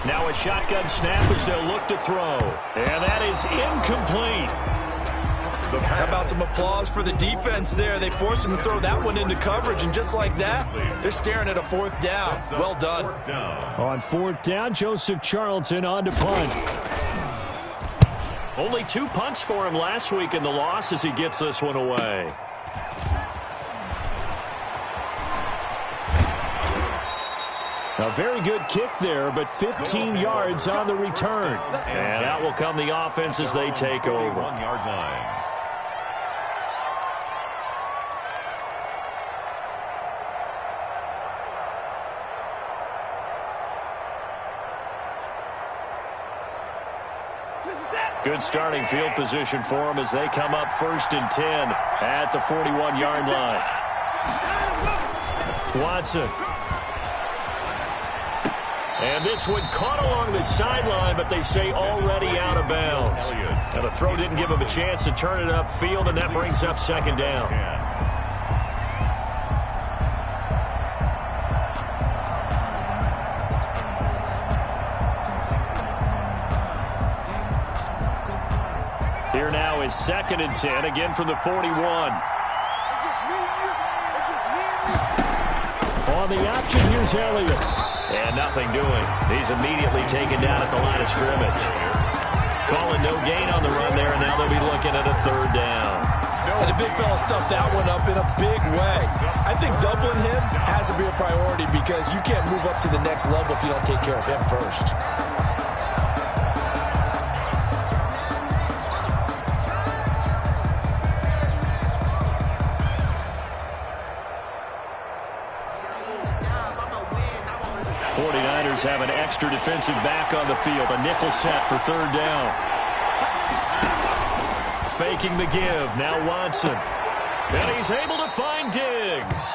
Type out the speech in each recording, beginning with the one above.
Now a shotgun snap as they'll look to throw. And that is incomplete. How about some applause for the defense there? They forced him to throw that one into coverage, and just like that, they're staring at a fourth down. Well done. On fourth down, Joseph Charlton on to punt. Only 2 punts for him last week in the loss as he gets this one away. A very good kick there, but 15 yards on the return. And out will come the offense as they take over. 1-yard line. Good starting field position for them as they come up 1st and 10 at the 41-yard line. Watson. And this one caught along the sideline, but they say already out of bounds. Now the throw didn't give him a chance to turn it upfield, and that brings up 2nd down. Here now is 2nd and 10, again from the 41. On the option, here's Elliott. And nothing doing. He's immediately taken down at the line of scrimmage. Calling no gain on the run there, and now they'll be looking at a 3rd down. And the big fella stuffed that one up in a big way. I think doubling him has to be a priority because you can't move up to the next level if you don't take care of him first. Have an extra defensive back on the field. A nickel set for 3rd down. Faking the give. Now Watson. And he's able to find Diggs.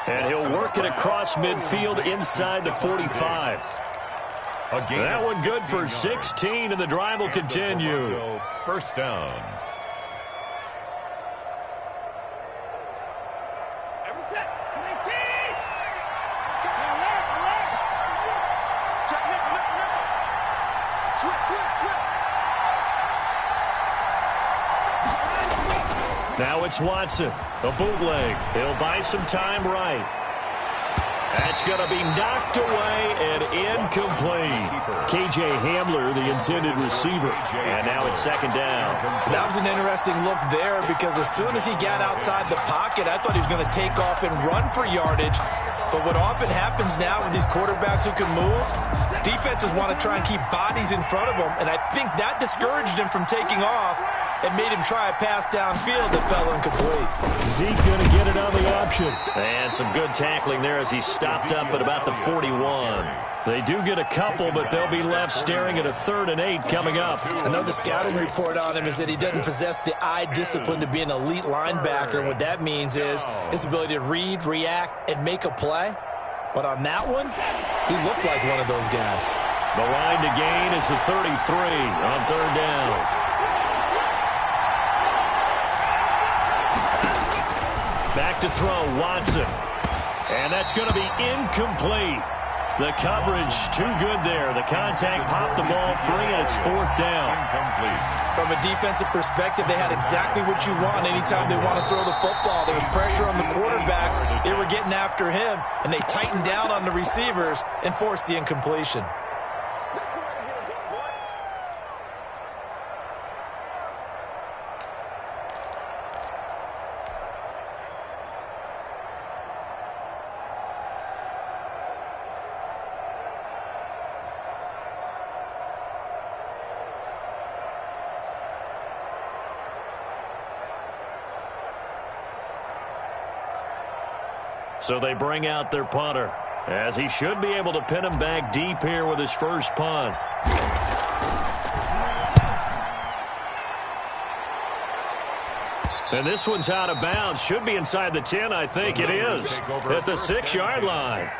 And he'll work it across midfield inside the 45. That one good for 16, and the drive will continue. 1st down. Now it's Watson, a bootleg. He'll buy some time right. That's going to be knocked away and incomplete. K.J. Hamler, the intended receiver. And now it's 2nd down. That was an interesting look there because as soon as he got outside the pocket, I thought he was going to take off and run for yardage. But what often happens now with these quarterbacks who can move, defenses want to try and keep bodies in front of them, and I think that discouraged him from taking off and made him try a pass downfield that fell incomplete. Zeke going to get it on the option. And some good tackling there as he stopped up at about the 41. They do get a couple, but they'll be left staring at a 3rd and 8 coming up. I know the scouting report on him is that he doesn't possess the eye discipline to be an elite linebacker, and what that means is his ability to read, react, and make a play. But on that one, he looked like one of those guys. The line to gain is the 33 on 3rd down. Back to throw, Watson. And that's going to be incomplete. The coverage too good there. The contact popped the ball free, and it's 4th down. Incomplete. From a defensive perspective, they had exactly what you want anytime they want to throw the football. There was pressure on the quarterback. They were getting after him, and they tightened down on the receivers and forced the incompletion. So they bring out their punter, as he should be able to pin him back deep here with his first punt. And this one's out of bounds. Should be inside the 10, I think it is, at the 6-yard line.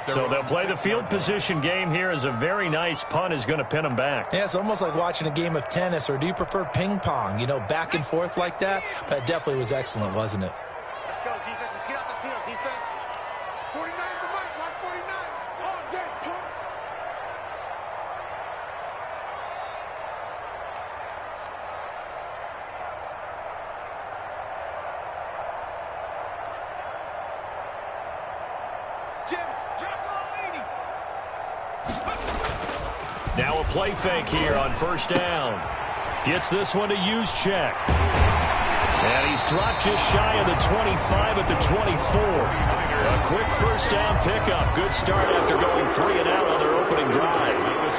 So they'll play the field position game here as a very nice punt is going to pin them back. Yeah, it's almost like watching a game of tennis, or do you prefer ping pong? You know, back and forth like that? That definitely was excellent, wasn't it? Let's go, defense. Let's get out the field, defense. 49 is the mic. Watch 49. All day, pump. Now a play fake here on first down. Gets this one to Juszczyk. And he's dropped just shy of the 25 at the 24. A quick first down pickup. Good start after going 3 and out on their opening drive.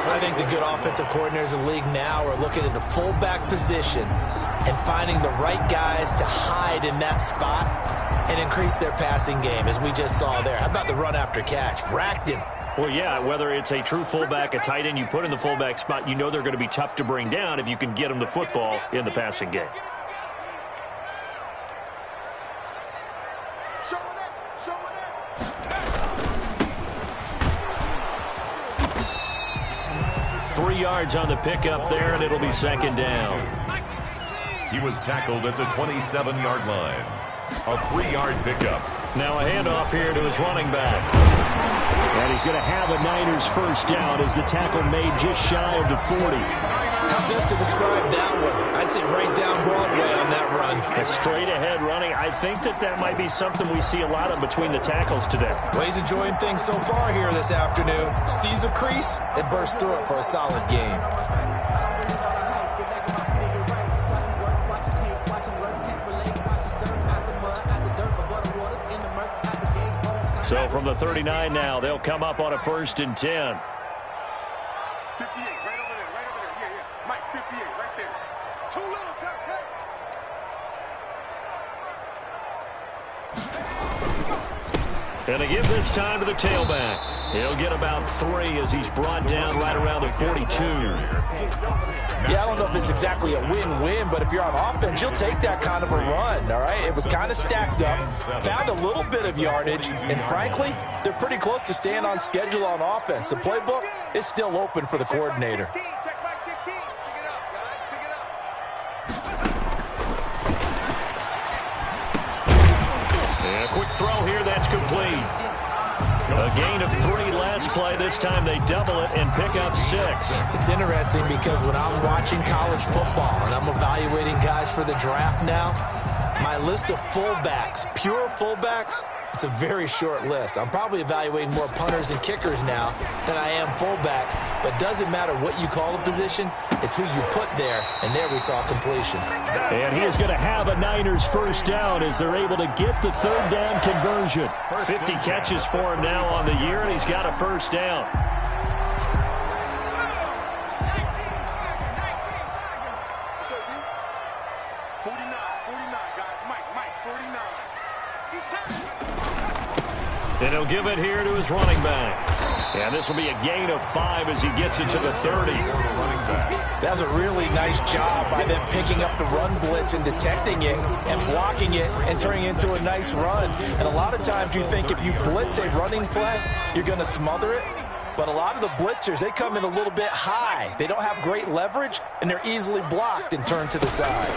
I think the good offensive coordinators in the league now are looking at the fullback position and finding the right guys to hide in that spot and increase their passing game, as we just saw there. How about the run after catch? Racked him. Well, yeah, whether it's a true fullback, a tight end you put in the fullback spot, you know they're going to be tough to bring down if you can get them the football in the passing game. Three yards on the pickup there, and it'll be second down. He was tackled at the 27-yard line. A 3-yard pickup. Now a handoff here to his running back. And he's going to have a Niners first down as the tackle made just shy of the 40. How best to describe that one? I'd say right down Broadway on that run. A straight ahead running. I think that might be something we see a lot of between the tackles today. Well, he's enjoying things so far here this afternoon. Sees a crease and bursts through it for a solid game. So from the 39 now, they'll come up on a 1st and 10. 58, right over there, yeah. Mike, 58, right there. Too little, And they give this time to the tailback. He'll get about 3 as he's brought down right around the 42. Yeah, I don't know if it's exactly a win-win, but if you're on offense, you'll take that kind of a run, all right? It was kind of stacked up, found a little bit of yardage, and frankly, they're pretty close to staying on schedule on offense. The playbook is still open for the coordinator. Check back 16. Pick it up, guys. Pick it up. And a quick throw here, that's complete. A gain of 3 last play. This time they double it and pick up 6. It's interesting because when I'm watching college football and I'm evaluating guys for the draft now, my list of fullbacks, pure fullbacks, it's a very short list. I'm probably evaluating more punters and kickers now than I am fullbacks, but it doesn't matter what you call a position, it's who you put there, and there we saw completion. And he is going to have a Niners first down as they're able to get the 3rd down conversion. 50 catches for him now on the year, and he's got a first down. Let's go, dude. 49, guys. Mike, 49. And he'll give it here to his running back. And this will be a gain of 5 as he gets it to the 30. That was a really nice job by them picking up the run blitz and detecting it and blocking it and turning it into a nice run. And a lot of times you think if you blitz a running play, you're going to smother it. But a lot of the blitzers, they come in a little bit high. They don't have great leverage, and they're easily blocked and turned to the side.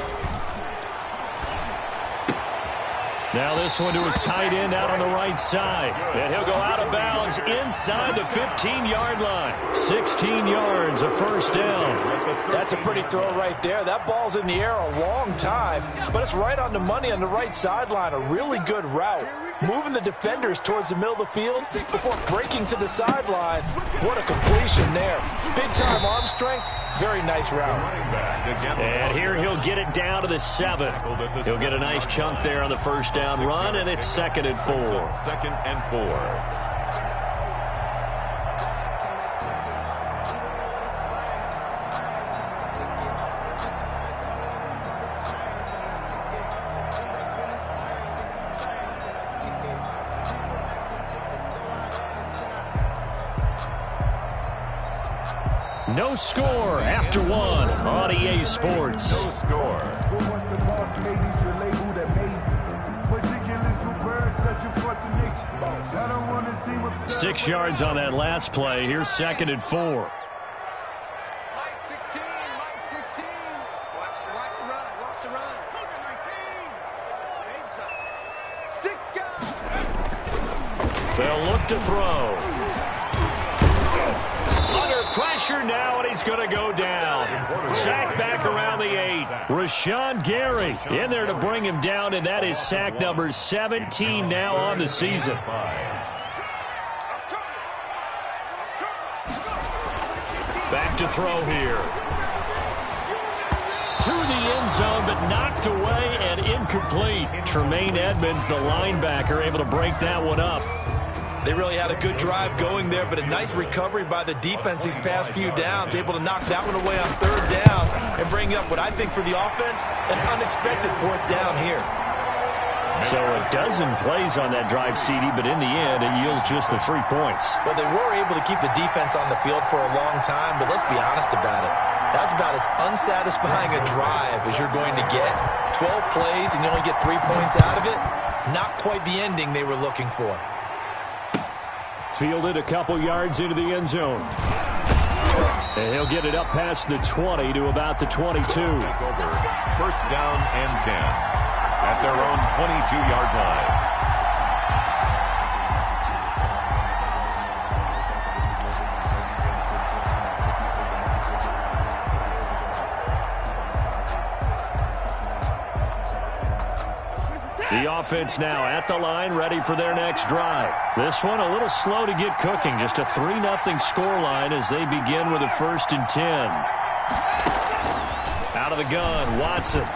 Now this one to his tight end out on the right side. And he'll go out of bounds inside the 15-yard line. 16 yards, a first down. That's a pretty throw right there. That ball's in the air a long time, but it's right on the money on the right sideline. A really good route. Moving the defenders towards the middle of the field before breaking to the sideline. What a completion there. Big-time arm strength. Very nice route. And here he'll get it down to the 7. He'll get a nice chunk there on the first down run, and it's 2nd and 4. 2nd and 4. No score after 1 on EA Sports. No score. 6 yards on that last play. Here's 2nd and 4. Mike 16. Watch the run. 6 guys. They'll look to throw. Under pressure now, and he's going to go down. Sack back around the 8. Rashawn Gary in there to bring him down, and that is sack number 17 now on the season. Back to throw here. To the end zone, but knocked away and incomplete. Tremaine Edmonds, the linebacker, able to break that one up. They really had a good drive going there, but a nice recovery by the defense these past few downs, able to knock that one away on third down and bring up what I think for the offense, an unexpected fourth down here. So a dozen plays on that drive, CD, but in the end, it yields just the 3 points. Well, they were able to keep the defense on the field for a long time, but let's be honest about it. That's about as unsatisfying a drive as you're going to get. 12 plays and you only get 3 points out of it. Not quite the ending they were looking for. Fielded a couple yards into the end zone. And he'll get it up past the 20 to about the 22. First down and 10 at their own 22-yard line. The offense now at the line, ready for their next drive. This one a little slow to get cooking. Just a 3-0 scoreline as they begin with a 1st and 10. Out of the gun, Watson.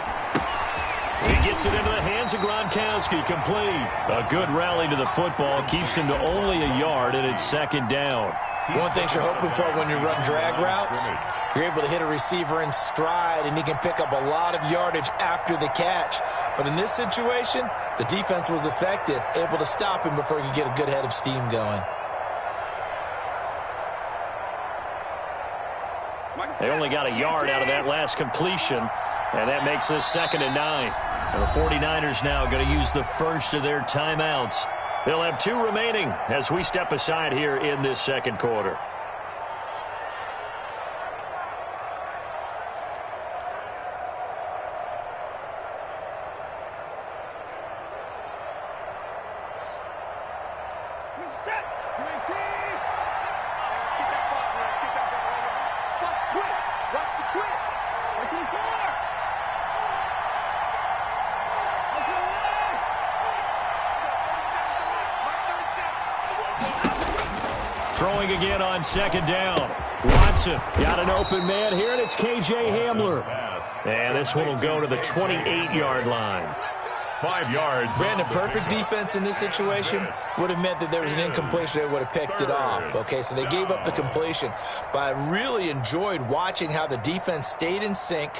He gets it into the hands of Gronkowski, complete. A good rally to the football, keeps him to only a yard, and it's 2nd down. One thing you're hoping for when you run drag routes, you're able to hit a receiver in stride, and he can pick up a lot of yardage after the catch. But in this situation, the defense was effective, able to stop him before he could get a good head of steam going. They only got a yard out of that last completion, and that makes this 2nd and 9. And the 49ers now going to use the first of their timeouts. They'll have 2 remaining as we step aside here in this 2nd quarter. Throwing again on 2nd down. Watson got an open man here, and it's K.J. Hamler. And this one will go to the 28-yard line. 5 yards. Brandon, perfect defense in this situation would have meant that there was an incompletion. They would have picked it off. Okay, so they gave up the completion. But I really enjoyed watching how the defense stayed in sync,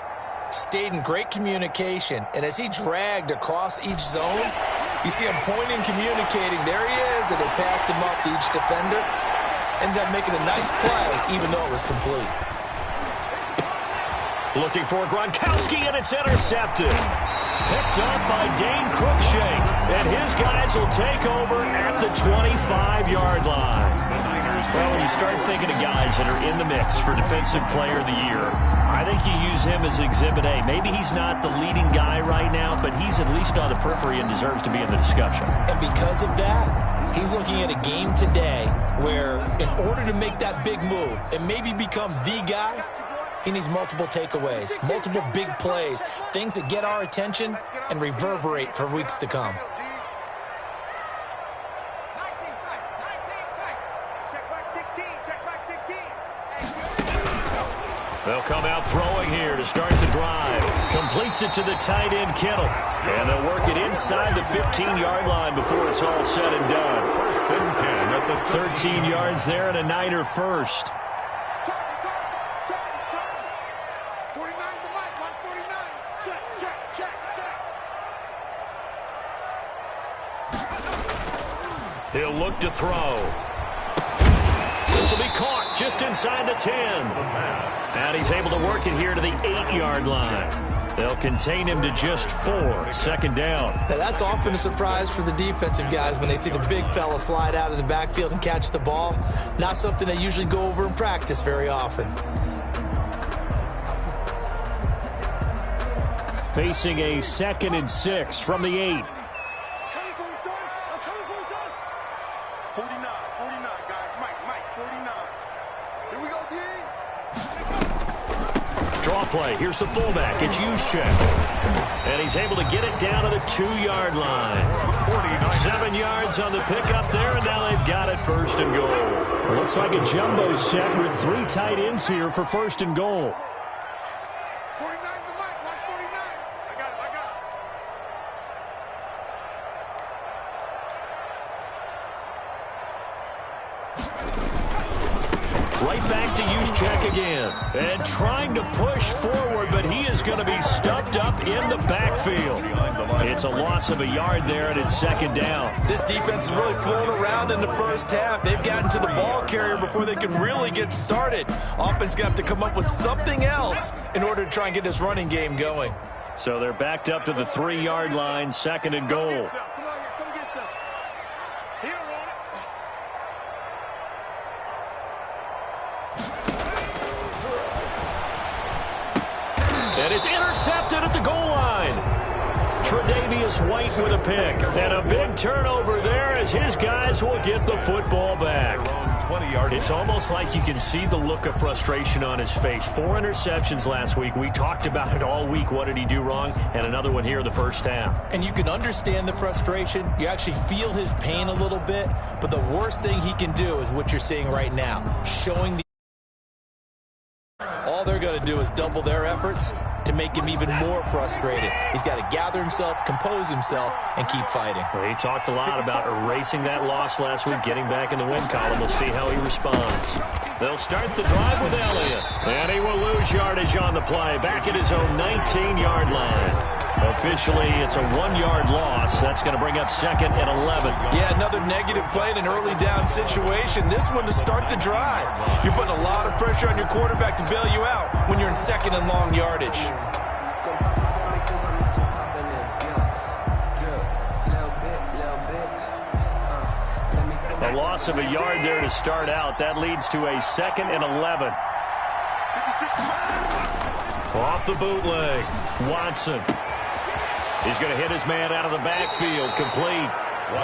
stayed in great communication, and as he dragged across each zone, you see him pointing, communicating. There he is, and they passed him off to each defender. Ended up making a nice play, even though it was complete. Looking for Gronkowski, and it's intercepted. Picked up by Dane Cruikshank, and his guys will take over at the 25-yard line. Well, when you start thinking of guys that are in the mix for Defensive Player of the Year, I think you use him as Exhibit A. Maybe he's not the leading guy right now, but he's at least on the periphery and deserves to be in the discussion. And because of that, he's looking at a game today where in order to make that big move and maybe become the guy, he needs multiple takeaways, multiple big plays, things that get our attention and reverberate for weeks to come. They'll come out throwing here to start the drive. Completes it to the tight end, Kittle. And they'll work it inside the 15-yard line before it's all said and done. 1st and 10 at the 13 yards there and a Niner first. 49 to Mike, watch 49. Check. He'll look to throw. This will be caught just inside the 10. And he's able to work it here to the 8-yard line. They'll contain him to just 4. 2nd down. Now that's often a surprise for the defensive guys when they see the big fella slide out of the backfield and catch the ball. Not something they usually go over in practice very often. Facing a 2nd and 6 from the 8. Coming for you, son. I'm coming for you, son. 49, guys. Mike, 49. Here we go, D. Draw play. Here's the fullback. It's Juszczyk. And he's able to get it down to the 2-yard line. 7 yards on the pickup there, and now they've got it, 1st and goal. Looks like a jumbo set with 3 tight ends here for 1st and goal. 49 the mic. Watch 49. I got it. Right back to use check again. And trying to push forward, but he is going to be stuffed up in the backfield. It's a loss of a yard there, and it's 2nd down. This defense is really flown around in the first half. They've gotten to the ball carrier before they can really get started. Offense going to have to come up with something else in order to try and get this running game going. So they're backed up to the 3-yard line, 2nd and goal. Come on here. Come get some. Here, on it. And it's intercepted at the goal line. Tre'Davious White with a pick. And a big turnover there as his guys will get the football back. It's almost like you can see the look of frustration on his face. 4 interceptions last week. We talked about it all week. What did he do wrong? And another one here in the first half. And you can understand the frustration. You actually feel his pain a little bit. But the worst thing he can do is what you're seeing right now. Showing the... All they're going to do is double their efforts to make him even more frustrated. He's got to gather himself, compose himself, and keep fighting. Well, he talked a lot about erasing that loss last week, getting back in the win column. We'll see how he responds. They'll start the drive with Elliott. And he will lose yardage on the play. Back at his own 19-yard line. Officially, it's a 1-yard loss. That's going to bring up 2nd and 11. Yeah, another negative play in an early down situation. This one to start the drive. You're putting a lot of pressure on your quarterback to bail you out when you're in 2nd and long yardage. A loss of a yard there to start out. That leads to a 2nd and 11. Off the bootleg. Watson. He's going to hit his man out of the backfield, complete.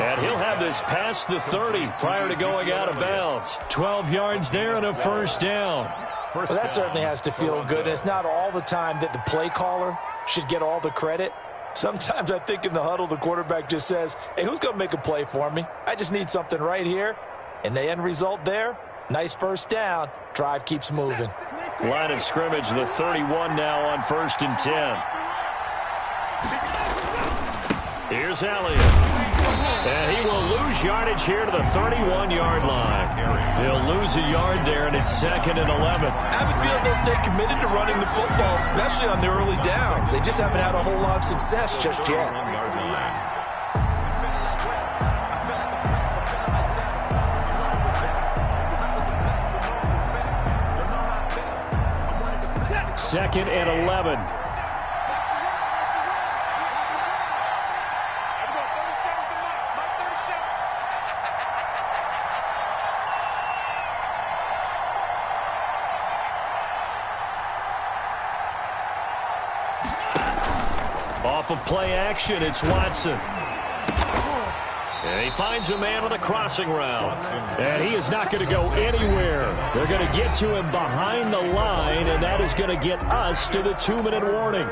And he'll have this past the 30 prior to going out of bounds. 12 yards there and a 1st down. Well, that certainly has to feel good. It's not all the time that the play caller should get all the credit. Sometimes I think in the huddle, the quarterback just says, hey, who's going to make a play for me? I just need something right here. And the end result there, nice 1st down. Drive keeps moving. Line of scrimmage, the 31 now on 1st and 10. Here's Elliott. And he will lose yardage here to the 31-yard line. He'll lose a yard there, and it's 2nd and 11. I have a feeling they'll stay committed to running the football, especially on the early downs. They just haven't had a whole lot of success just yet. Second and 11. Off of play action, it's Watson. And he finds a man on the crossing route. And he is not going to go anywhere. They're going to get to him behind the line, and that is going to get us to the 2-minute warning.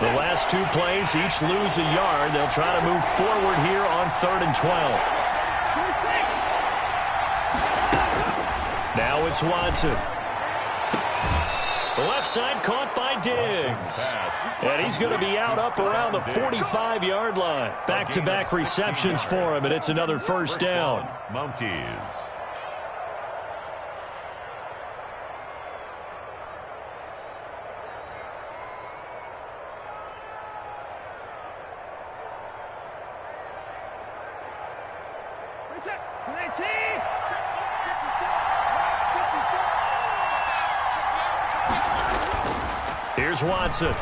The last 2 plays, each lose a yard. They'll try to move forward here on 3rd and 12. Now it's Watson. The left side caught by Diggs. And he's going to be out up around the 45-yard line. Back-to-back receptions for him, and it's another 1st down. Mounties. Here's Watson.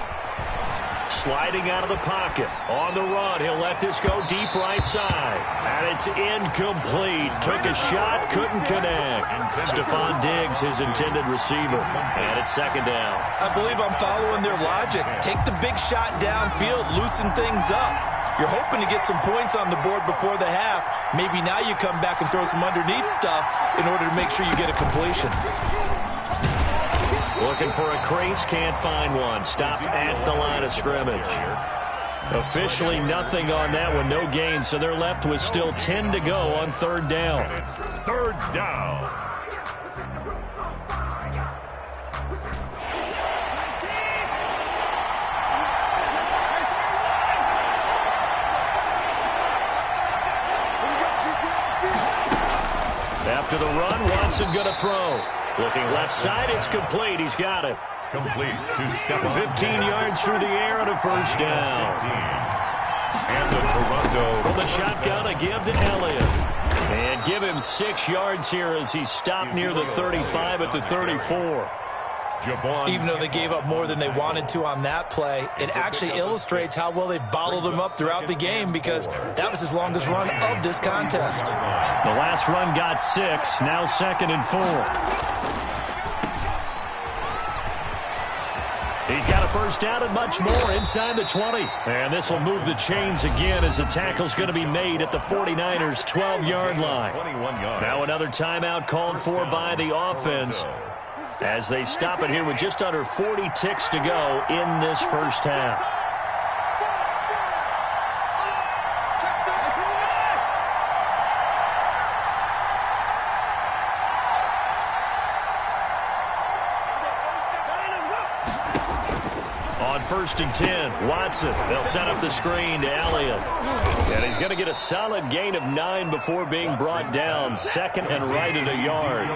Sliding out of the pocket. On the run, he'll let this go deep right side. And it's incomplete. Took a shot, couldn't connect. Stephon Diggs, his intended receiver. And it's 2nd down. I believe I'm following their logic. Take the big shot downfield, loosen things up. You're hoping to get some points on the board before the half. Maybe now you come back and throw some underneath stuff in order to make sure you get a completion. Looking for a crease, can't find one. Stopped at the line of scrimmage. Officially nothing on that one, no gain, so they're left with still 10 to go on third down. And it's third down. After the run, Watson going to throw. Looking left side, it's complete. He's got it. Complete to Stephon. 15 yards through the air and a first down. 15. And the Toronto. From the shotgun, a give to Elliott. And give him 6 yards here as he stopped near the 35 at the 34. Even though they gave up more than they wanted to on that play, it actually illustrates how well they bottled him up throughout the game because that was his longest run of this contest. The last run got 6, now 2nd and 4. He's got a first down and much more inside the 20. And this will move the chains again as the tackle's going to be made at the 49ers' 12-yard line. Now another timeout called for by the offense as they stop it here with just under 40 ticks to go in this first half. On 1st and 10, Watson. They'll set up the screen to Elliott. And he's going to get a solid gain of 9 before being brought down. 2nd and right at a yard.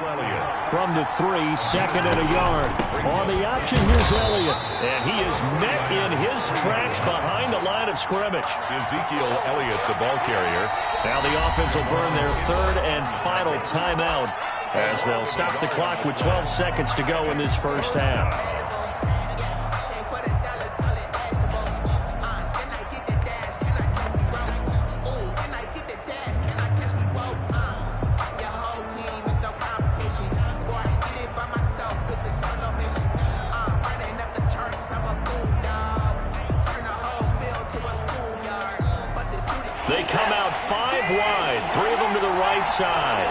From the 3, 2nd and a yard. On the option, here's Elliott. And he is met in his tracks behind the line of scrimmage. Ezekiel Elliott, the ball carrier. Now the offense will burn their 3rd and final timeout as they'll stop the clock with 12 seconds to go in this first half. They come out 5 wide, 3 of them to the right side.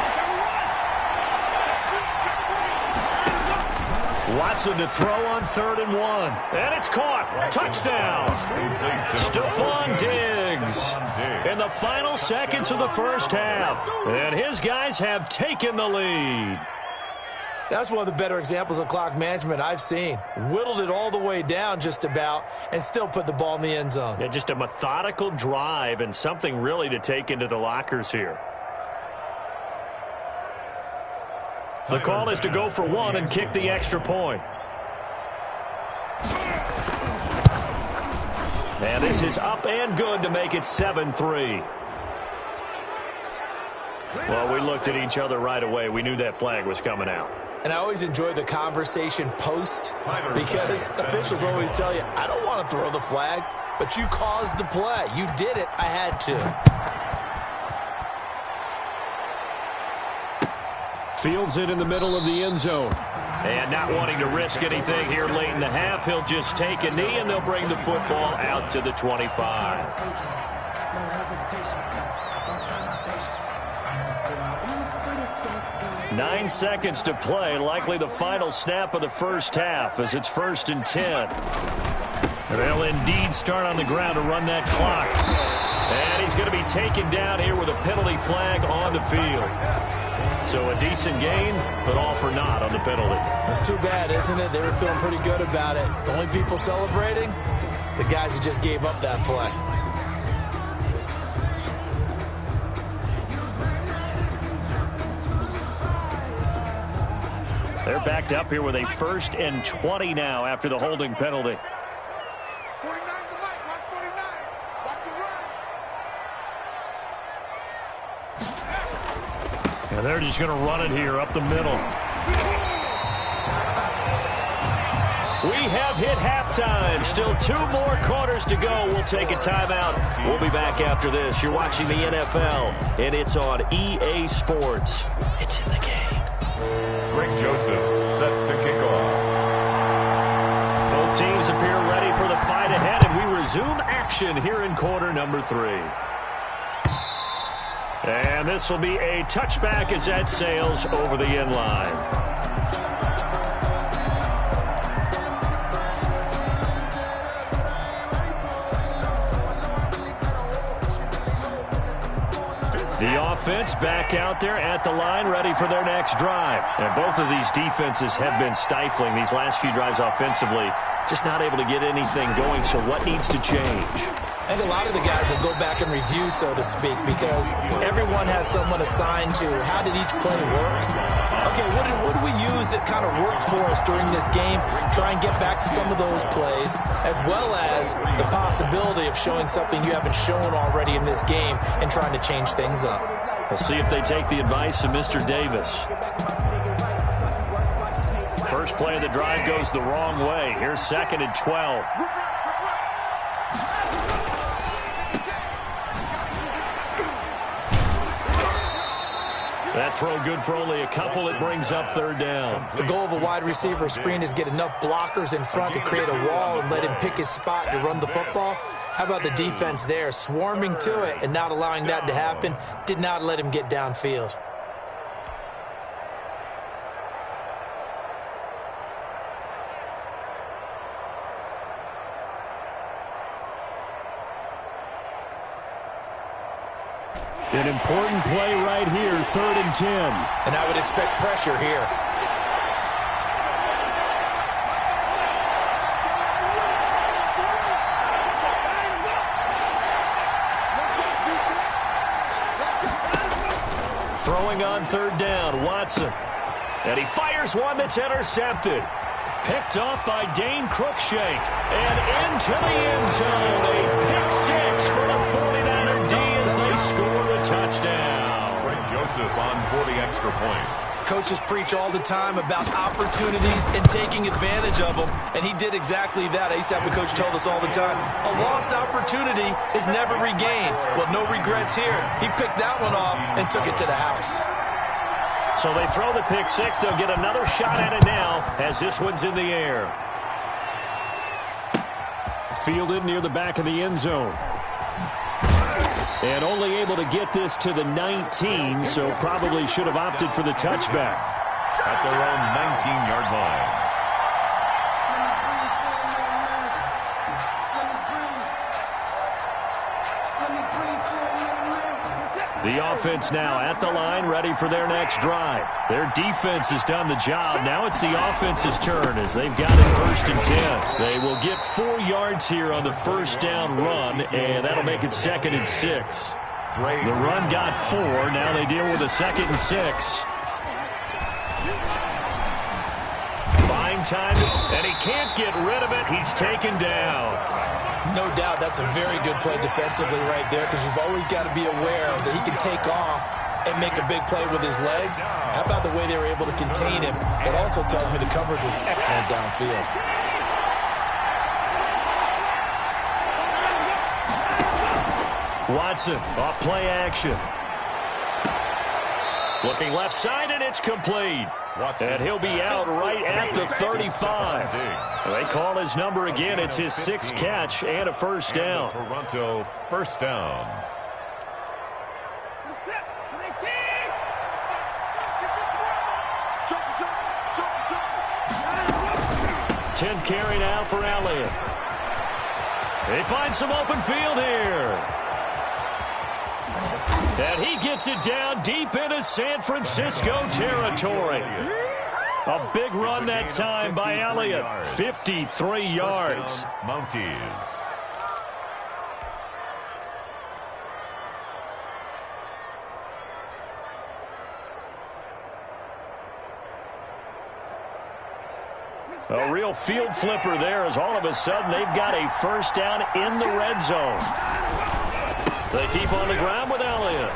Watson to throw on 3rd and 1. And it's caught. Touchdown. Stephon Diggs in the final seconds of the first half. And his guys have taken the lead. That's one of the better examples of clock management I've seen. Whittled it all the way down just about and still put the ball in the end zone. Yeah, just a methodical drive and something really to take into the lockers here. The call is to go for 1 and kick the extra point. And this is up and good to make it 7-3. Well, we looked at each other right away. We knew that flag was coming out. And I always enjoy the conversation post because officials always tell you, I don't want to throw the flag, but you caused the play. You did it. I had to. Fields it in the middle of the end zone. And not wanting to risk anything here late in the half, he'll just take a knee and they'll bring the football out to the 25. 9 seconds to play, likely the final snap of the first half as it's 1st and 10. And they'll indeed start on the ground to run that clock. And he's going to be taken down here with a penalty flag on the field. So a decent gain, but all for naught on the penalty. That's too bad, isn't it? They were feeling pretty good about it. The only people celebrating, the guys who just gave up that play. They're backed up here with a 1st and 20 now after the holding penalty. 49's the light. Watch 49. Watch the run. And they're just going to run it here up the middle. We have hit halftime. Still 2 more quarters to go. We'll take a timeout. We'll be back after this. You're watching the NFL, and it's on EA Sports. It's in the game. Greg Joseph set to kick off. Both teams appear ready for the fight ahead, and we resume action here in quarter number 3. And this will be a touchback as that sails over the end line. offense back out there at the line, ready for their next drive. And both of these defenses have been stifling these last few drives offensively, just not able to get anything going. So what needs to change? I think a lot of the guys will go back and review, so to speak, because everyone has someone assigned to how did each play work. Okay, what did we use that kind of worked for us during this game? Try and get back to some of those plays, as well as the possibility of showing something you haven't shown already in this game and trying to change things up. We'll see if they take the advice of Mr. Davis. First play of the drive goes the wrong way. Here's 2nd and 12. That throw good for only a couple. It brings up 3rd down. The goal of a wide receiver screen is get enough blockers in front to create a wall and let him pick his spot to run the football. How about the defense there, swarming to it and not allowing that to happen? Did not let him get downfield. An important play right here, 3rd and 10. And I would expect pressure here. Throwing on 3rd down, Watson. And he fires one that's intercepted. Picked off by Dane Cruikshank. And into the end zone. A pick 6 for the 49er D as they score the touchdown. Greg Joseph on for the extra point. Coaches preach all the time about opportunities and taking advantage of them, and he did exactly that. I used to have a coach told us all the time, a lost opportunity is never regained. Well, no regrets here. He picked that one off and took it to the house. So they throw the pick 6. They'll get another shot at it now as this one's in the air. Fielded near the back of the end zone. And only able to get this to the 19, so probably should have opted for the touchback. At their own 19-yard line. The offense now at the line, ready for their next drive. Their defense has done the job. Now it's the offense's turn as they've got it 1st and 10. They will get 4 yards here on the 1st down run, and that'll make it 2nd and 6. The run got 4. Now they deal with a 2nd and 6. Buying time, and he can't get rid of it. He's taken down. No doubt that's a very good play defensively right there, because you've always got to be aware that he can take off and make a big play with his legs. How about the way they were able to contain him? That also tells me the coverage was excellent downfield. Watson off play action. Looking left side, and it's complete. And he'll be out right at the 35. They call his number again. It's his 6th catch and a 1st down. Toronto 1st down. 10th carry now for Elliott. They find some open field here. And he gets it down deep into San Francisco territory. A big run that time by Elliott. 53 yards. Mounties. A real field flipper there as all of a sudden they've got a 1st down in the red zone. They keep on the ground with Elliott.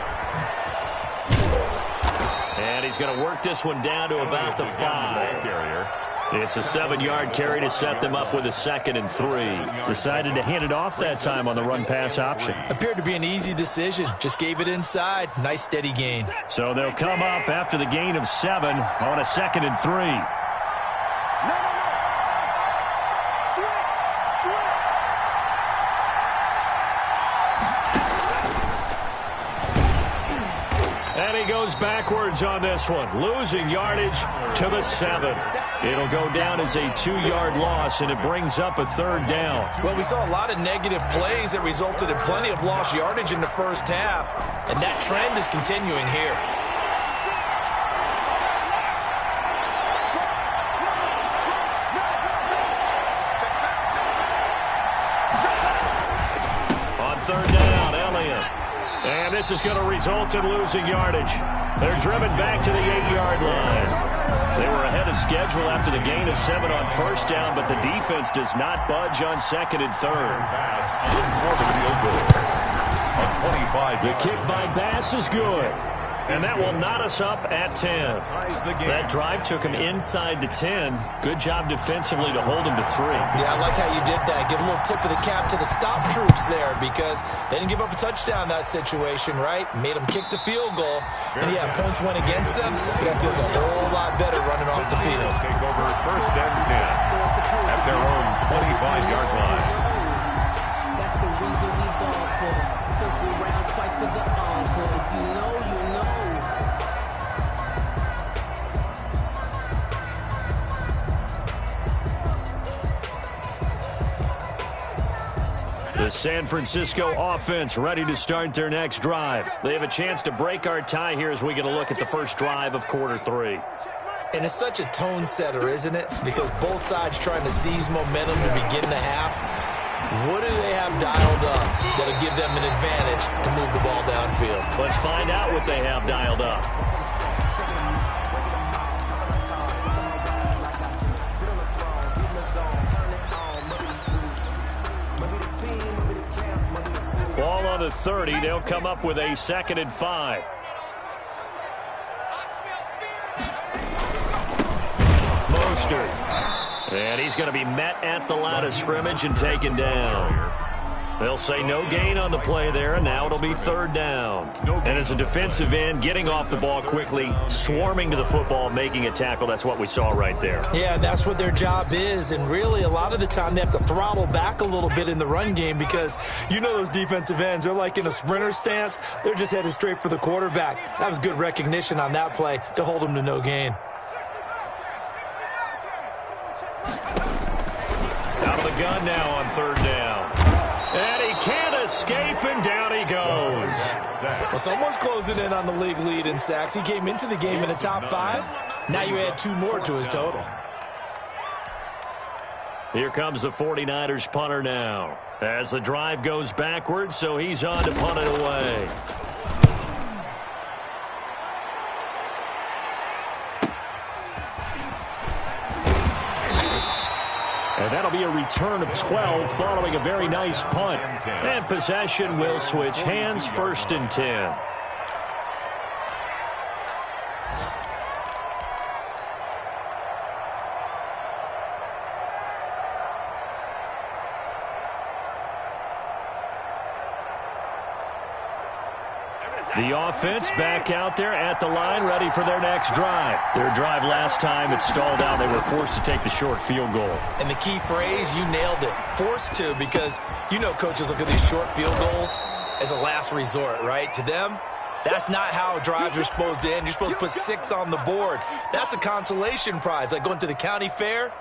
And he's going to work this one down to about the 5. It's a 7-yard carry to set them up with a 2nd and 3. Decided to hand it off that time on the run-pass option. Appeared to be an easy decision. Just gave it inside. Nice steady gain. So they'll come up after the gain of 7 on a 2nd and 3. goes backwards on this one, losing yardage to the 7. It'll go down as a 2-yard loss, and it brings up a 3rd down. Well, we saw a lot of negative plays that resulted in plenty of lost yardage in the first half, and that trend is continuing here. On 3rd down, Elliott. And this is going to result in losing yardage. They're driven back to the 8-yard line. They were ahead of schedule after the gain of 7 on 1st down, but the defense does not budge on 2nd and 3rd. The kick by Bass is good. And that will knot us up at 10. That drive took him inside the 10. Good job defensively to hold him to 3. Yeah, I like how you did that. Give a little tip of the cap to the stop troops there because they didn't give up a touchdown in that situation, right? Made them kick the field goal. And, yeah, points went against them, but that feels a whole lot better running off the field. Take over 1st and 10 at their own 25-yard line. That's the reason we ball for. Circle around twice for the encore. If you know, you know. The San Francisco offense ready to start their next drive. They have a chance to break our tie here as we get a look at the first drive of quarter 3. And it's such a tone setter, isn't it? Because both sides trying to seize momentum to begin the half. What do they have dialed up that'll give them an advantage to move the ball downfield? Let's find out what they have dialed up. Ball on the 30. They'll come up with a 2nd and 5. Mostert. And he's going to be met at the line of scrimmage and taken down. They'll say no gain on the play there, and now it'll be 3rd down. And as a defensive end, getting off the ball quickly, swarming to the football, making a tackle, that's what we saw right there. Yeah, that's what their job is, and really a lot of the time they have to throttle back a little bit in the run game because you know those defensive ends, they're like in a sprinter stance. They're just headed straight for the quarterback. That was good recognition on that play to hold them to no gain. Out of the gun now on 3rd down. And he can't escape, and down he goes. Well, someone's closing in on the league lead in sacks. He came into the game in the top 5. Now you add 2 more to his total. Here comes the 49ers punter now. As the drive goes backwards, so he's on to punt it away. And that'll be a return of 12 following a very nice punt. And possession will switch hands, 1st and 10. The offense back out there at the line, ready for their next drive. Their drive last time, it stalled out. They were forced to take the short field goal. And the key phrase, you nailed it, forced to, because you know coaches look at these short field goals as a last resort, right? To them, that's not how drives are supposed to end. You're supposed to put 6 on the board. That's a consolation prize, like going to the county fair.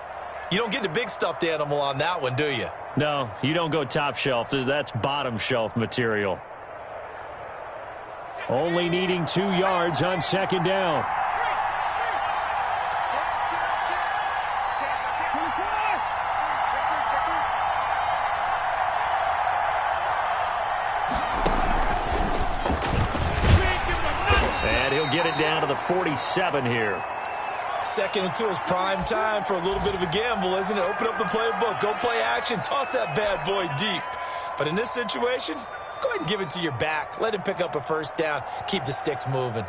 You don't get the big stuffed animal on that one, do you? No, you don't go top shelf. That's bottom shelf material. Only needing 2 yards on 2nd down. And he'll get it down to the 47 here. 2nd and 2 is prime time for a little bit of a gamble, isn't it? Open up the playbook, go play action, toss that bad boy deep. But in this situation, go ahead and give it to your back. Let him pick up a 1st down. Keep the sticks moving.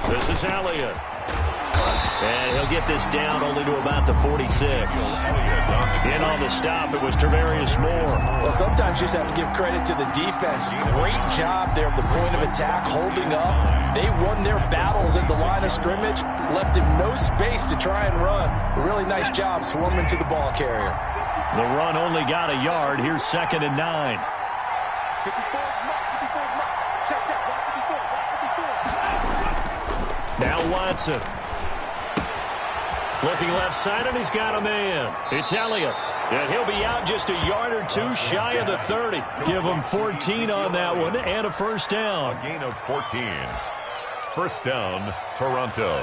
This is Elliott. And he'll get this down only to about the 46. In on the stop, it was Travarius Moore. Well, sometimes you just have to give credit to the defense. Great job there at the point of attack, holding up. They won their battles at the line of scrimmage, left him no space to try and run. Really nice job swarming to the ball carrier. The run only got a yard. Here's 2nd and 9. 54, check, watch 54. Now Watson. Looking left side, and he's got a man. It's Elliott. And he'll be out just a yard or two shy of the 30. Give him 14 on that one and a first down. A gain of 14. First down, Toronto.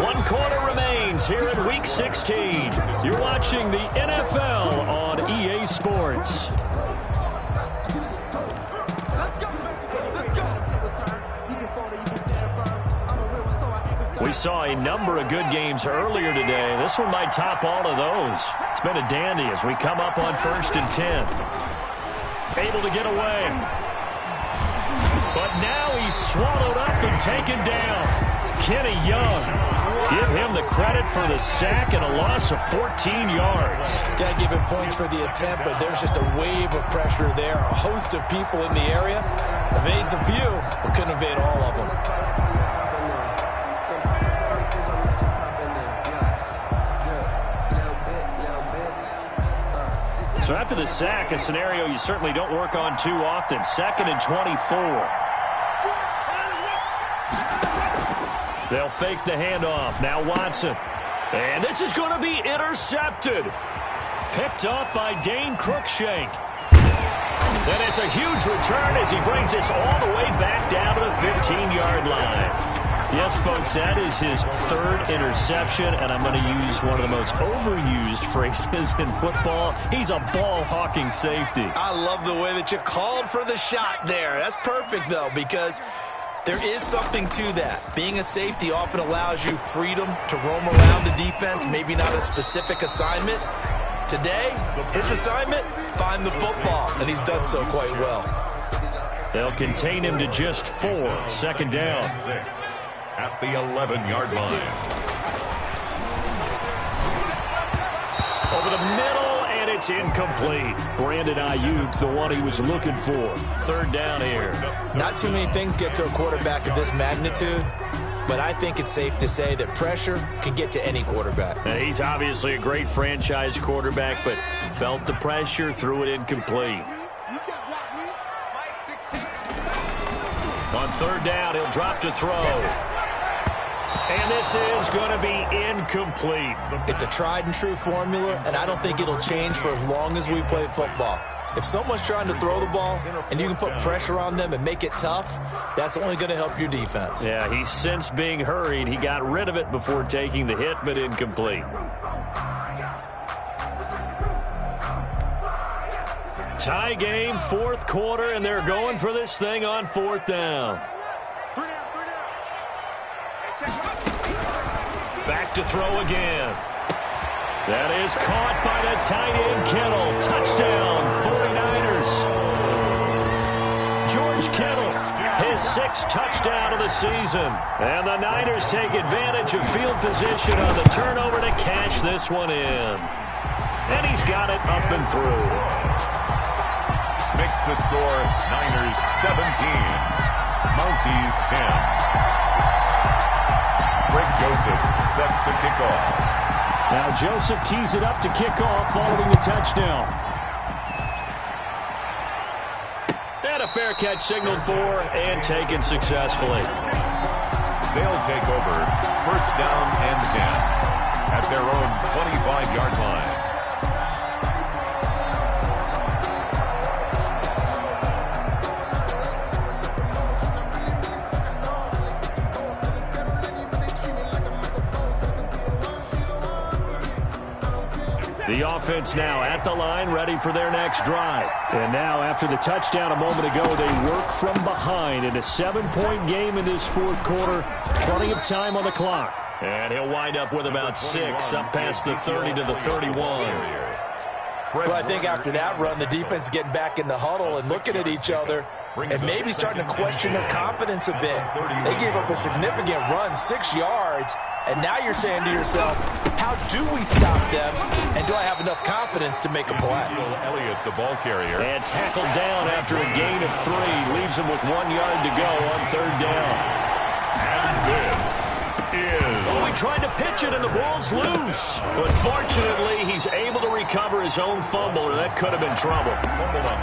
One quarter remains here in Week 16. You're watching the NFL on EA Sports. We saw a number of good games earlier today. This one might top all of those. It's been a dandy as we come up on 1st and 10. Able to get away. But now he's swallowed up and taken down. Kenny Young, give him the credit for the sack and a loss of 14 yards. Got to give him points for the attempt, but there's just a wave of pressure there. A host of people in the area. Evades a few, but couldn't evade all of them. So after the sack, a scenario you certainly don't work on too often. 2nd and 24. They'll fake the handoff. Now Watson. And this is going to be intercepted. Picked up by Dane Cruikshank. And it's a huge return as he brings this all the way back down to the 15-yard line. Yes, folks, that is his 3rd interception, and I'm going to use one of the most overused phrases in football. He's a ball-hawking safety. I love the way that you called for the shot there. That's perfect, though, because there is something to that. Being a safety often allows you freedom to roam around the defense, maybe not a specific assignment. Today, his assignment, find the football, and he's done so quite well. They'll contain him to just 4. 2nd down. 6 at the 11-yard line. Over the middle, and it's incomplete. Brandon Ayuk, the one he was looking for. 3rd down here. Not too many things get to a quarterback of this magnitude, but I think it's safe to say that pressure can get to any quarterback. Now, he's obviously a great franchise quarterback, but felt the pressure, threw it incomplete. On 3rd down, he'll drop to throw. And this is going to be incomplete. It's a tried-and-true formula, and I don't think it'll change for as long as we play football. If someone's trying to throw the ball and you can put pressure on them and make it tough, that's only going to help your defense. Yeah, he's since being hurried. He got rid of it before taking the hit, but incomplete. Tie game, 4th quarter, and they're going for this thing on 4th down. Back to throw again. That is caught by the tight end, Kittle. Touchdown, 49ers. George Kittle, his 6th touchdown of the season. And the Niners take advantage of field position on the turnover to cash this one in. And he's got it up and through. Makes the score Niners 17, Mounties 10. Greg Joseph set to kick off. Now Joseph tees it up to kick off following the touchdown. And a fair catch signaled for and taken successfully. They'll take over 1st down and 10 at their own 25-yard line. The offense now at the line, ready for their next drive. And now, after the touchdown a moment ago, they work from behind in a 7-point game in this 4th quarter. Plenty of time on the clock. And he'll wind up with about 6, up past the 30 to the 31. Well, I think after that run, the defense is getting back in the huddle and looking at each other and maybe starting to question their confidence a bit. They gave up a significant run, 6 yards, and now you're saying to yourself, how do we stop them, and do I have enough confidence to make a play? Elliott, the ball carrier. And tackled down after a gain of 3. Leaves him with 1 yard to go on 3rd down. And this is... Oh, he tried to pitch it, and the ball's loose. But fortunately, he's able to recover his own fumble, or that could have been trouble.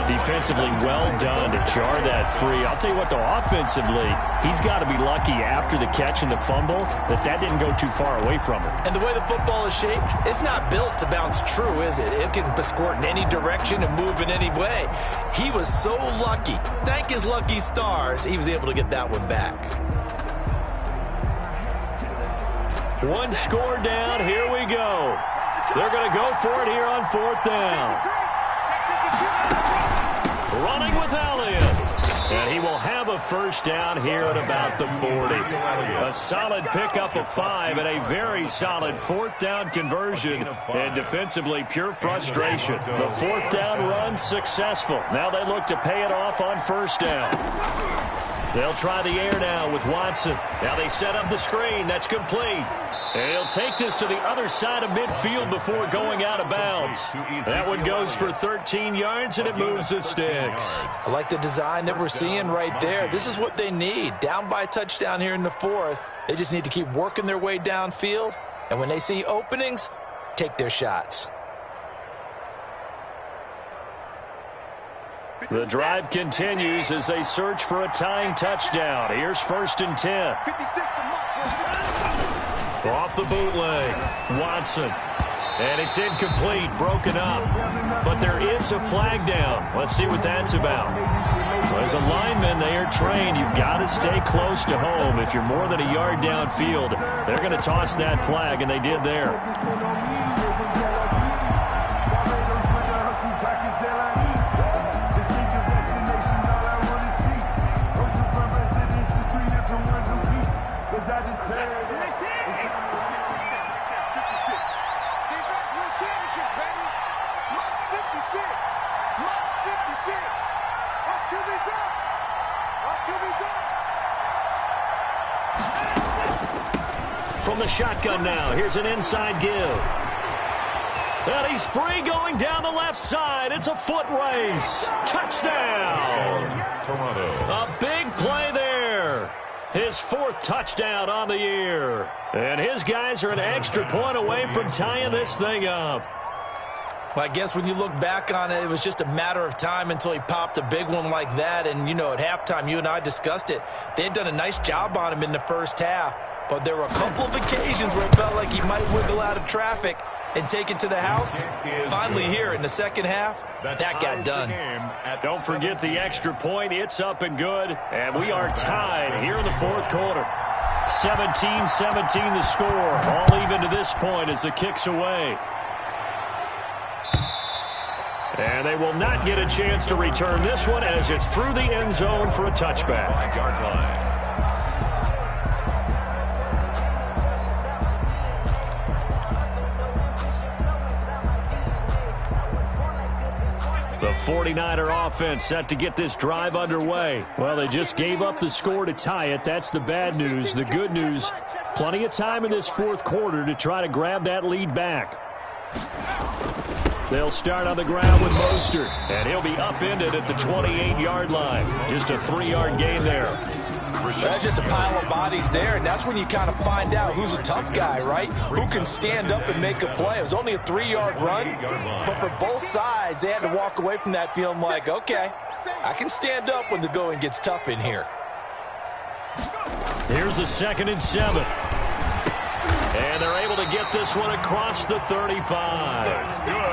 Defensively, well done to jar that free. I'll tell you what, though, offensively, he's got to be lucky after the catch and the fumble that didn't go too far away from him. And the way the football is shaped, it's not built to bounce true, is it? It can squirt in any direction and move in any way. He was so lucky. Thank his lucky stars, he was able to get that one back. 1 score down. Here we go. They're going to go for it here on 4th down. Running with Elliott. And he will have a 1st down here at about the 40. A solid pickup of 5 and a very solid 4th down conversion. And defensively, pure frustration. The 4th down run successful. Now they look to pay it off on 1st down. They'll try the air now with Watson. Now they set up the screen. That's complete. And he'll take this to the other side of midfield before going out of bounds. That one goes for 13 yards, and it moves the sticks. I like the design that we're seeing right there. This is what they need. Down by a touchdown here in the 4th. They just need to keep working their way downfield. And when they see openings, take their shots. The drive continues as they search for a tying touchdown. Here's 1st and 10. Off the bootleg, Watson. And it's incomplete, broken up. But there is a flag down. Let's see what that's about. Well, as a lineman, they are trained. You've got to stay close to home. If you're more than a yard downfield, they're going to toss that flag, and they did there. From the shotgun now, here's an inside give. And he's free going down the left side. It's a foot race. Touchdown. Toronto. A big play there. His 4th touchdown on the year. And his guys are an extra point away from tying this thing up. Well, I guess when you look back on it, it was just a matter of time until he popped a big one like that. And, you know, at halftime, you and I discussed it. They had done a nice job on him in the 1st half. But there were a couple of occasions where it felt like he might wiggle out of traffic and take it to the house. Finally here in the 2nd half, that got done. Don't forget the extra point. It's up and good. And we are tied here in the 4th quarter. 17-17 the score. All even to this point as the kick's away. And they will not get a chance to return this one as it's through the end zone for a touchback. 5-yard line. The 49er offense set to get this drive underway. Well, they just gave up the score to tie it. That's the bad news. The good news, plenty of time in this 4th quarter to try to grab that lead back. They'll start on the ground with Mostert, and he'll be upended at the 28-yard line. Just a 3-yard gain there. That's just a pile of bodies there, and that's when you kind of find out who's a tough guy, right? Who can stand up and make a play. It was only a 3-yard run, but for both sides, they had to walk away from that feeling like, okay, I can stand up when the going gets tough in here. Here's a 2nd and 7. And they're able to get this one across the 35.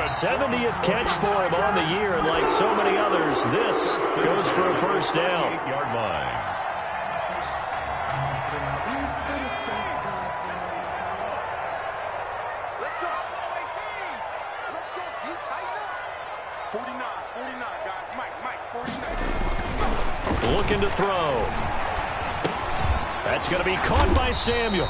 70th catch for him on the year, and like so many others, this goes for a 1st down. 8-yard line. Let's go. Let's go. You tighten up. 49, guys. Mike, 49. Looking to throw. That's going to be caught by Samuel.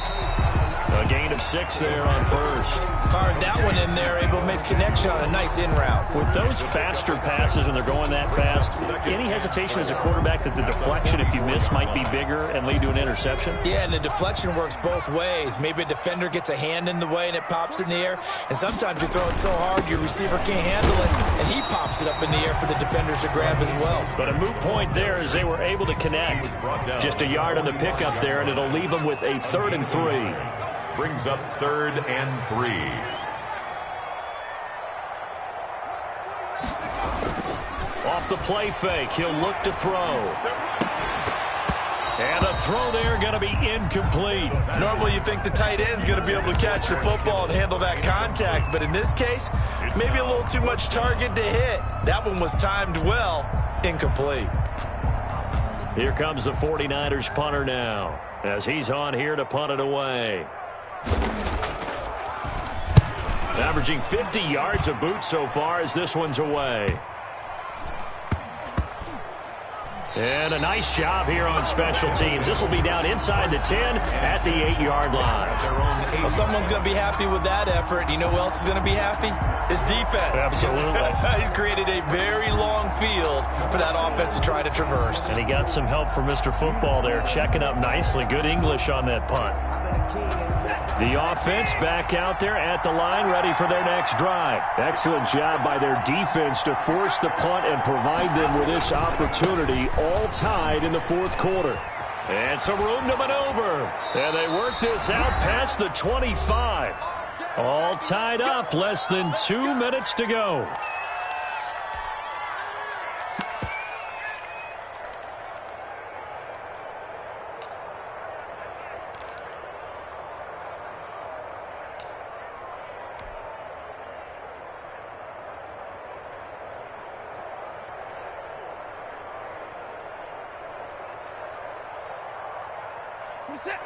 A gain of 6 there on first. Fired that one in there, able to make connection on a nice in route. With those faster passes and they're going that fast, any hesitation as a quarterback that the deflection, if you miss, might be bigger and lead to an interception? Yeah, and the deflection works both ways. Maybe a defender gets a hand in the way and it pops in the air, and sometimes you throw it so hard your receiver can't handle it, and he pops it up in the air for the defenders to grab as well. But a moot point there as they were able to connect. Just a yard on the pickup there, and it'll leave them with a 3rd and 3. Brings up 3rd and 3. Off the play fake, he'll look to throw. And a throw there going to be incomplete. Normally you think the tight end's going to be able to catch the football and handle that contact, but in this case, maybe a little too much target to hit. That one was timed well, incomplete. Here comes the 49ers punter now, as he's on here to punt it away. Averaging 50 yards a boot so far as this one's away. And a nice job here on special teams. This will be down inside the 10 at the 8-yard line. Well, someone's going to be happy with that effort. You know who else is going to be happy? His defense. Absolutely. He's created a very long field for that offense to try to traverse. And he got some help from Mr. Football there, checking up nicely. Good English on that punt. The offense back out there at the line, ready for their next drive. Excellent job by their defense to force the punt and provide them with this opportunity, all tied in the 4th quarter. And some room to maneuver. And they work this out past the 25. All tied up, less than 2 minutes to go.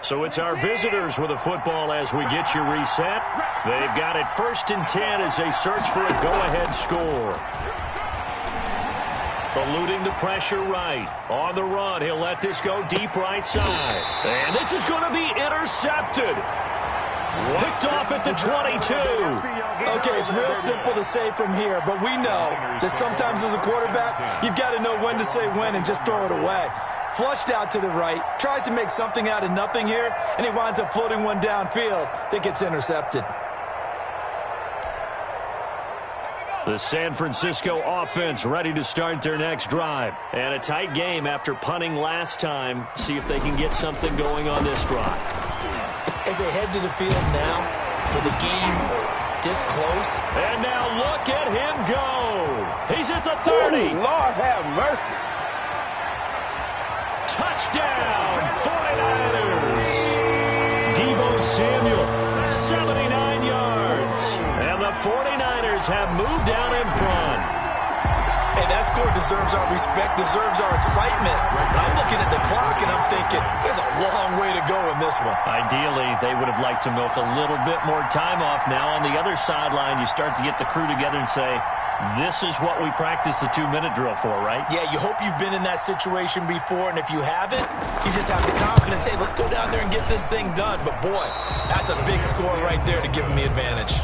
So it's our visitors with a football as we get you reset. They've got it 1st and 10 as they search for a go-ahead score. Eluding the pressure right. On the run, he'll let this go deep right side. And this is going to be intercepted. Picked off at the 22. Okay, it's real simple to say from here, but we know that sometimes as a quarterback, you've got to know when to say when and just throw it away. Flushed out to the right, tries to make something out of nothing here, and he winds up floating one downfield that gets intercepted. The San Francisco offense ready to start their next drive. And a tight game after punting last time. See if they can get something going on this drive. As they head to the field now, with the game this close. And now look at him go. He's at the 30. Ooh, Lord have mercy. Touchdown, 49ers. Deebo Samuel, 79 yards. And the 49ers have moved down in front. Hey, that score deserves our respect, deserves our excitement. But I'm looking at the clock, and I'm thinking, there's a long way to go in this one. Ideally, they would have liked to milk a little bit more time off. Now on the other sideline, you start to get the crew together and say, this is what we practiced the 2-minute drill for, right? Yeah, you hope you've been in that situation before, and if you haven't, you just have the confidence, hey, let's go down there and get this thing done. But, boy, that's a big score right there to give them the advantage.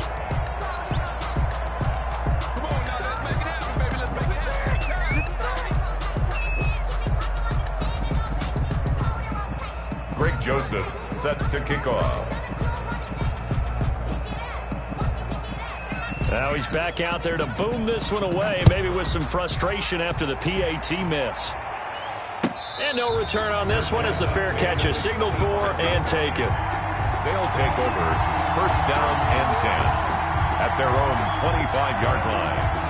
Greg Joseph set to kick off. Now he's back out there to boom this one away, maybe with some frustration after the PAT miss. And no return on this one as the fair catch is signaled for and taken. They'll take over 1st down and 10 at their own 25-yard line.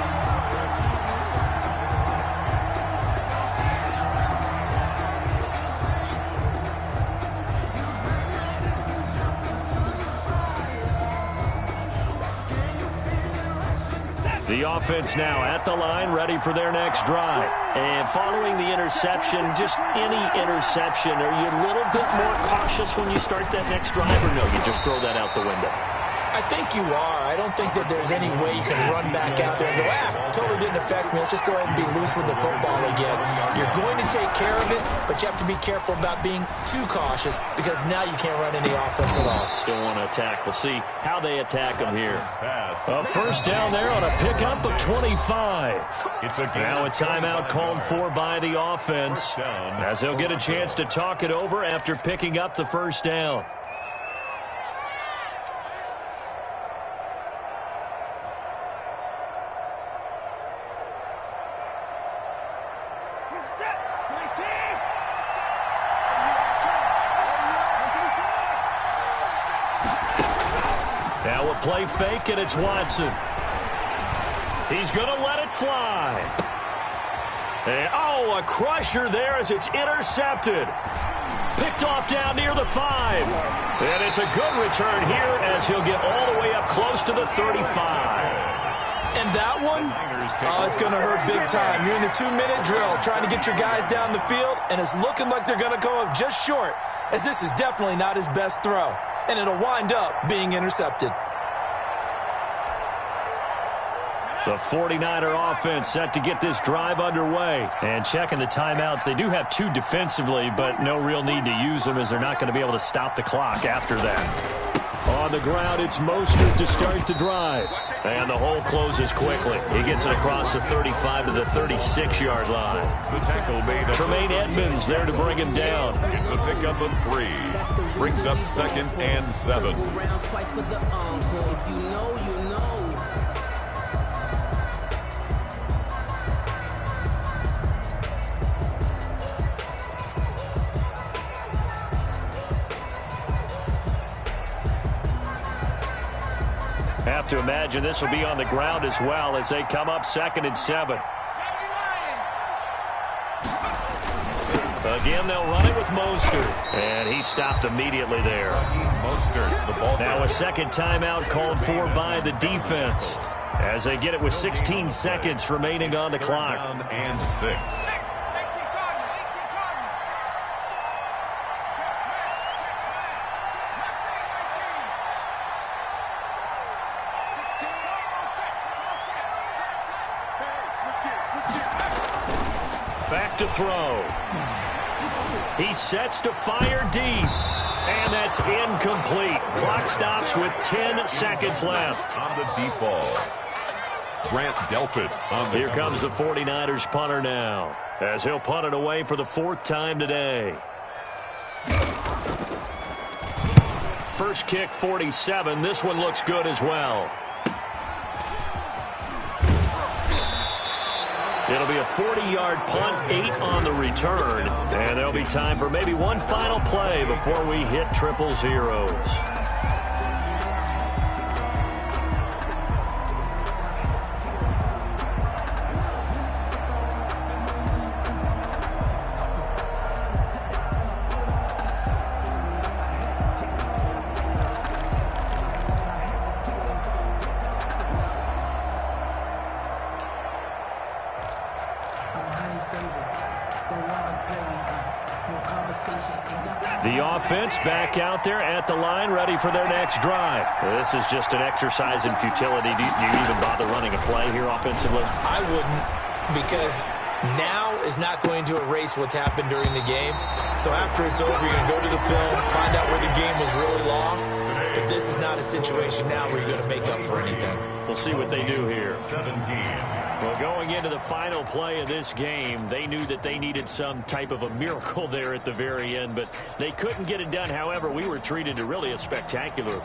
The offense now at the line, ready for their next drive. And following the interception, just any interception, are you a little bit more cautious when you start that next drive, or no, you just throw that out the window? I think you are. I don't think that there's any way you can run back out there and go, totally didn't affect me. Let's just go ahead and be loose with the football again. You're going to take care of it, but you have to be careful about being too cautious because now you can't run any offense at all. Still want to attack. We'll see how they attack them here. A first down there on a pickup of 25. Now a timeout called for by the offense as they'll get a chance to talk it over after picking up the first down. Now a play fake, and it's Watson. He's going to let it fly. And, a crusher there as it's intercepted. Picked off down near the 5. And it's a good return here as he'll get all the way up close to the 35. And that one, it's going to hurt big time. You're in the 2-minute drill trying to get your guys down the field, and it's looking like they're going to go up just short, as this is definitely not his best throw. And it'll wind up being intercepted. The 49er offense set to get this drive underway. And checking the timeouts, they do have 2 defensively, but no real need to use them as they're not going to be able to stop the clock after that. On the ground, it's Mostert to start the drive. And the hole closes quickly. He gets it across the 35 to the 36-yard line. The tackle made. Tremaine Edmonds there to bring him down. It's a pickup of 3. Brings up 2nd and 7. Have to imagine this will be on the ground as well as they come up 2nd and 7. Again, they'll run it with Mostert. And he stopped immediately there. Mostert, the ball. Now a second timeout called for by the defense as they get it with 16 seconds remaining on the clock. Down and 6. Back to throw. He sets to fire deep. And that's incomplete. Clock stops with 10 seconds left. On the deep ball. Grant Delpit on the Here comes the 49ers punter now, as he'll punt it away for the 4th time today. First kick, 47. This one looks good as well. It'll be a 40-yard punt, 8 on the return, and there'll be time for maybe one final play before we hit triple zeros. The offense back out there at the line, ready for their next drive. This is just an exercise in futility. Do you even bother running a play here offensively? I wouldn't, because now is not going to erase what's happened during the game. So after it's over, you're going to go to the film, find out where the game was really lost. But this is not a situation now where you're going to make up for anything. We'll see what they do here. 17. Well, going into the final play of this game, they knew that they needed some type of a miracle there at the very end, but they couldn't get it done. However, we were treated to really a spectacular